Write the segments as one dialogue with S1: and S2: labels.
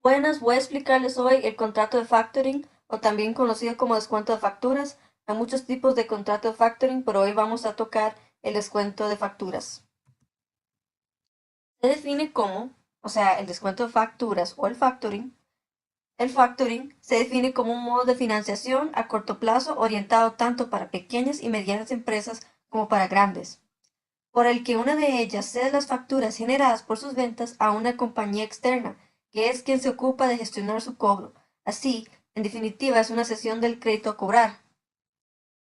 S1: Buenas, voy a explicarles hoy el contrato de factoring o también conocido como descuento de facturas. Hay muchos tipos de contrato de factoring, pero hoy vamos a tocar el descuento de facturas. Se define como, o sea, el descuento de facturas o el factoring. El factoring se define como un modo de financiación a corto plazo orientado tanto para pequeñas y medianas empresas como para grandes, por el que una de ellas cede las facturas generadas por sus ventas a una compañía externa, que es quien se ocupa de gestionar su cobro. Así, en definitiva, es una cesión del crédito a cobrar.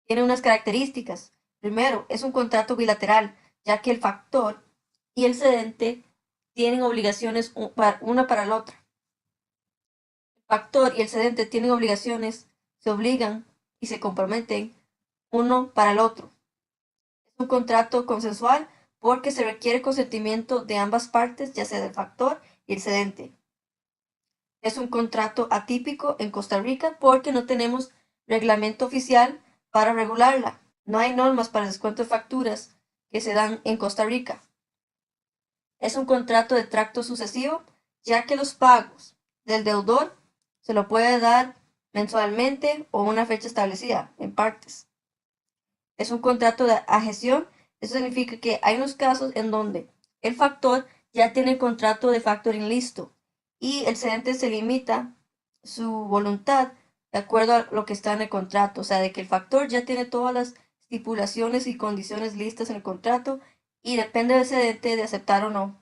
S1: Tiene unas características. Primero, es un contrato bilateral, ya que el factor y el cedente tienen obligaciones una para la otra. El factor y el cedente tienen obligaciones, se obligan y se comprometen uno para el otro. Es un contrato consensual porque se requiere consentimiento de ambas partes, ya sea del factor y el cedente. Es un contrato atípico en Costa Rica porque no tenemos reglamento oficial para regularla. No hay normas para el descuento de facturas que se dan en Costa Rica. Es un contrato de tracto sucesivo, ya que los pagos del deudor se lo puede dar mensualmente o una fecha establecida en partes. Es un contrato de adhesión. Eso significa que hay unos casos en donde el factor ya tiene el contrato de factoring listo y el cedente se limita su voluntad de acuerdo a lo que está en el contrato. O sea, de que el factor ya tiene todas las estipulaciones y condiciones listas en el contrato y depende del cedente de aceptar o no.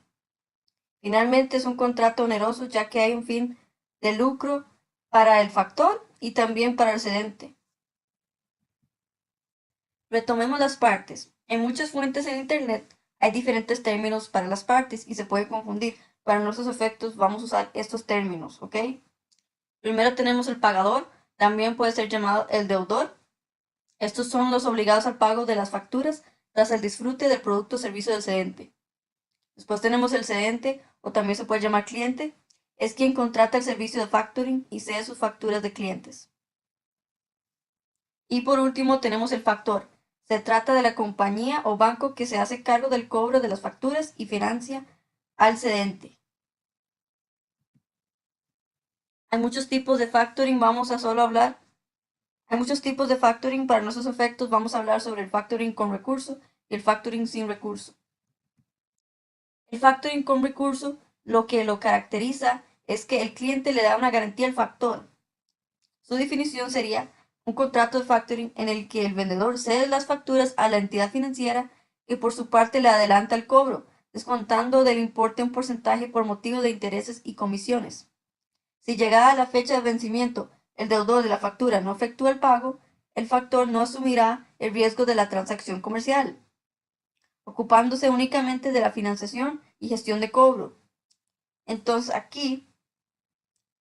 S1: Finalmente es un contrato oneroso ya que hay un fin de lucro para el factor y también para el cedente. Retomemos las partes. En muchas fuentes en Internet hay diferentes términos para las partes y se puede confundir. Para nuestros efectos vamos a usar estos términos, ¿ok? Primero tenemos el pagador, también puede ser llamado el deudor. Estos son los obligados al pago de las facturas tras el disfrute del producto o servicio del cedente. Después tenemos el cedente, o también se puede llamar cliente. Es quien contrata el servicio de factoring y cede sus facturas de clientes. Y por último tenemos el factor. Se trata de la compañía o banco que se hace cargo del cobro de las facturas y financia al cedente. Hay muchos tipos de factoring, vamos a solo hablar. Hay muchos tipos de factoring, para nuestros efectos vamos a hablar sobre el factoring con recurso y el factoring sin recurso. El factoring con recurso lo que lo caracteriza es que el cliente le da una garantía al factor. Su definición sería un contrato de factoring en el que el vendedor cede las facturas a la entidad financiera que por su parte le adelanta el cobro, descontando del importe un porcentaje por motivo de intereses y comisiones. Si llegada la fecha de vencimiento el deudor de la factura no efectúa el pago, el factor no asumirá el riesgo de la transacción comercial, ocupándose únicamente de la financiación y gestión de cobro. Entonces aquí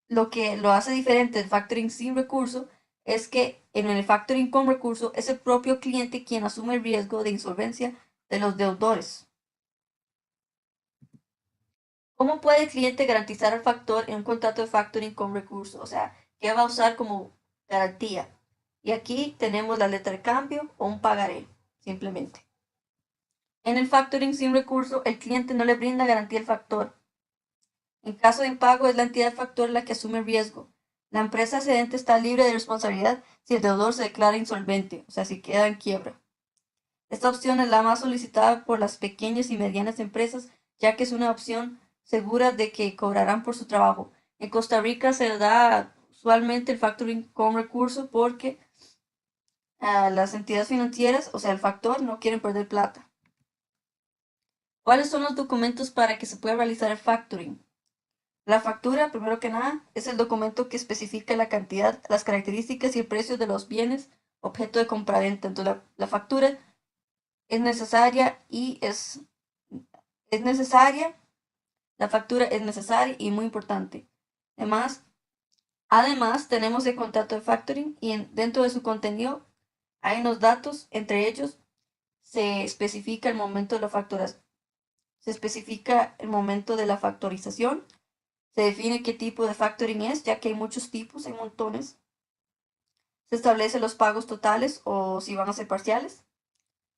S1: lo que lo hace diferente del factoring sin recurso es que en el factoring con recurso es el propio cliente quien asume el riesgo de insolvencia de los deudores. ¿Cómo puede el cliente garantizar al factor en un contrato de factoring con recurso? O sea, ¿qué va a usar como garantía? Y aquí tenemos la letra de cambio o un pagaré, simplemente. En el factoring sin recurso, el cliente no le brinda garantía al factor. En caso de impago, es la entidad factor la que asume el riesgo. La empresa cedente está libre de responsabilidad si el deudor se declara insolvente, o sea, si queda en quiebra. Esta opción es la más solicitada por las pequeñas y medianas empresas, ya que es una opción segura de que cobrarán por su trabajo. En Costa Rica se da usualmente el factoring con recurso porque las entidades financieras, o sea, el factor, no quieren perder plata. ¿Cuáles son los documentos para que se pueda realizar el factoring? La factura, primero que nada, es el documento que especifica la cantidad, las características y el precio de los bienes objeto de compraventa. Entonces, la factura es necesaria y es necesaria. La factura es necesaria y muy importante. Además, además tenemos el contrato de factoring y dentro de su contenido hay unos datos, entre ellos se especifica el momento de la facturación, se especifica el momento de la factorización. Se define qué tipo de factoring es, ya que hay muchos tipos, hay montones. Se establece los pagos totales o si van a ser parciales.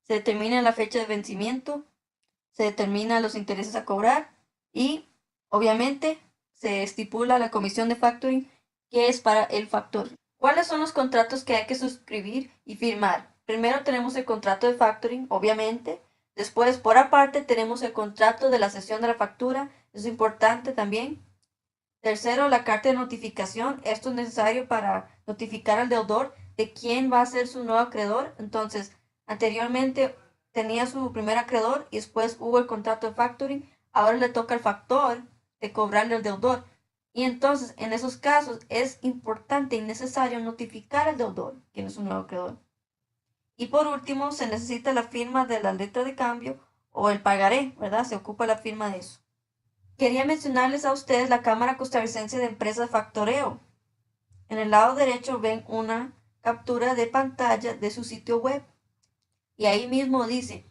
S1: Se determina la fecha de vencimiento. Se determina los intereses a cobrar. Y, obviamente, se estipula la comisión de factoring que es para el factor. ¿Cuáles son los contratos que hay que suscribir y firmar? Primero tenemos el contrato de factoring, obviamente. Después, por aparte, tenemos el contrato de la cesión de la factura. Es importante también. Tercero, la carta de notificación. Esto es necesario para notificar al deudor de quién va a ser su nuevo acreedor. Entonces, anteriormente tenía su primer acreedor y después hubo el contrato de factoring. Ahora le toca al factor de cobrarle al deudor. Y entonces, en esos casos, es importante y necesario notificar al deudor quién es su nuevo acreedor. Y por último, se necesita la firma de la letra de cambio o el pagaré, ¿verdad? Se ocupa la firma de eso. Quería mencionarles a ustedes la Cámara Costarricense de Empresas de Factoreo. En el lado derecho ven una captura de pantalla de su sitio web. Y ahí mismo dice,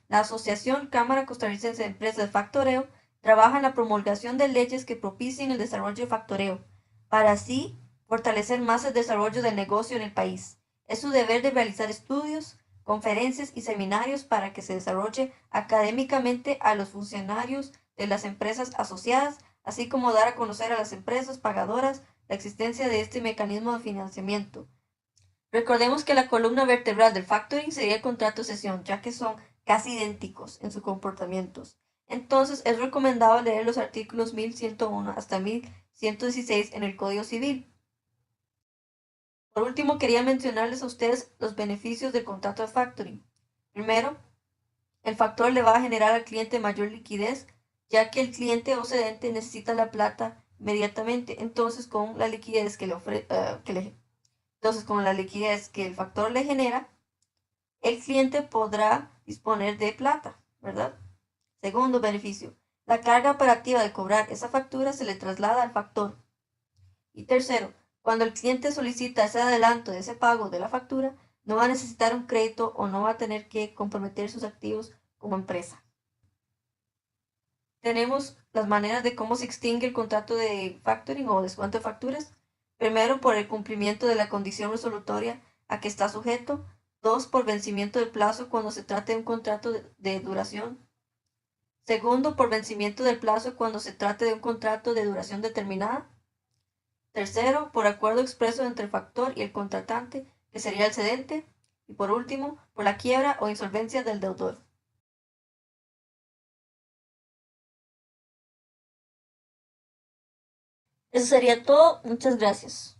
S1: la Asociación Cámara Costarricense de Empresas de Factoreo trabaja en la promulgación de leyes que propicien el desarrollo de factoreo, para así fortalecer más el desarrollo del negocio en el país. Es su deber de realizar estudios, conferencias y seminarios para que se desarrolle académicamente a los funcionarios de las empresas asociadas, así como dar a conocer a las empresas pagadoras la existencia de este mecanismo de financiamiento. Recordemos que la columna vertebral del factoring sería el contrato de cesión, ya que son casi idénticos en sus comportamientos. Entonces, es recomendable leer los artículos 1101 hasta 1116 en el Código Civil. Por último, quería mencionarles a ustedes los beneficios del contrato de factoring. Primero, el factor le va a generar al cliente mayor liquidez, ya que el cliente o cedente necesita la plata inmediatamente. Entonces, con la liquidez con la liquidez que el factor le genera, el cliente podrá disponer de plata, ¿verdad? Segundo beneficio, la carga operativa de cobrar esa factura se le traslada al factor. Y tercero, cuando el cliente solicita ese adelanto de ese pago de la factura, no va a necesitar un crédito o no va a tener que comprometer sus activos como empresa. Tenemos las maneras de cómo se extingue el contrato de factoring o descuento de facturas. Primero, por el cumplimiento de la condición resolutoria a que está sujeto. Dos, por vencimiento del plazo cuando se trate de un contrato de duración. Segundo, por vencimiento del plazo cuando se trate de un contrato de duración determinada. Tercero, por acuerdo expreso entre el factor y el contratante, que sería el cedente. Y por último, por la quiebra o insolvencia del deudor. Eso sería todo. Muchas gracias.